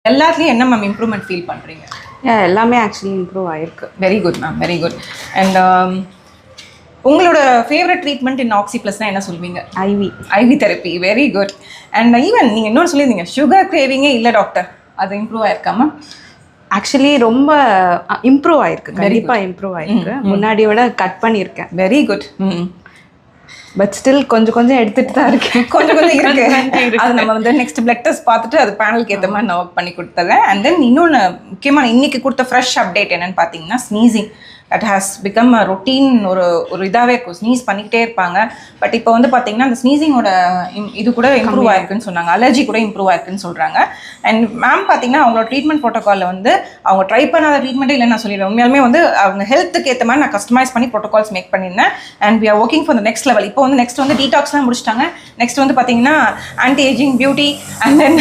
எல்லாத்துலேயும் என்ன ma'am improvement feel பண்ணுறீங்க? எல்லாமே ஆக்சுவலி இம்ப்ரூவ் ஆயிருக்கு. Very good ma'am, very good. And உங்களோட ஃபேவரட் ட்ரீட்மெண்ட் இன் ஆக்சி ப்ளஸ்னால் என்ன சொல்வீங்க? IV therapy. Very good. And even நீங்கள் இன்னொன்று சொல்லியிருந்தீங்க, சுகர் கிரேவிங்கே இல்லை டாக்டர், அது இம்ப்ரூவ் ஆயிருக்காமா? ஆக்சுவலி ரொம்ப இம்ப்ரூவ் ஆயிருக்கு, கண்டிப்பாக இம்ப்ரூவ் ஆயிருக்கு. முன்னாடியை விட கட் பண்ணியிருக்கேன். Very good. பட் ஸ்டில் கொஞ்சம் எடுத்துகிட்டு தான் இருக்கேன். கொஞ்சம் இருக்கு. அது நம்ம வந்து நெக்ஸ்ட் பிளட் டெஸ்ட் பார்த்துட்டு அது பேனலுக்கு ஏற்ற மாதிரி நான் ஒர்க் பண்ணி கொடுத்துறேன். அண்ட் தென் இன்னொன்று முக்கியமான இன்னைக்கு கொடுத்த ஃப்ரெஷ் அப்டேட் என்னன்னு பார்த்தீங்கன்னா, sneezing that has become a routine. ஒரு இதாகவே இருக்கும், ஸ்னீஸ் பண்ணிக்கிட்டே இருப்பாங்க. பட் இப்போ வந்து பார்த்தீங்கன்னா அந்த ஸ்னீசிங்கோட இது கூட இம்ப்ரூவ் ஆயிருக்குன்னு சொன்னாங்க, அலர்ஜி கூட இம்ப்ரூவ் ஆயிருக்குன்னு சொல்கிறாங்க. அண்ட் மேம் பார்த்தீங்கன்னா அவங்களோட ட்ரீட்மெண்ட் ப்ரோட்டோகாலில் வந்து அவங்க ட்ரை பண்ணாத ட்ரீட்மெண்ட்டே இல்லை நான் சொல்லிடுவேன். உண்மையாலுமே வந்து அவங்க ஹெல்த்துக்கு ஏற்ற மாதிரி நான் கஸ்டமைஸ் பண்ணி ப்ரோட்டோகால்ஸ் மேக் பண்ணியிருந்தேன். And we are working for the next level. இப்போ வந்து நெக்ஸ்ட் வந்து டீடாக்ஸ்லாம் முடிச்சிட்டாங்க. நெக்ஸ்ட் வந்து பார்த்தீங்கன்னா anti ageing, beauty and then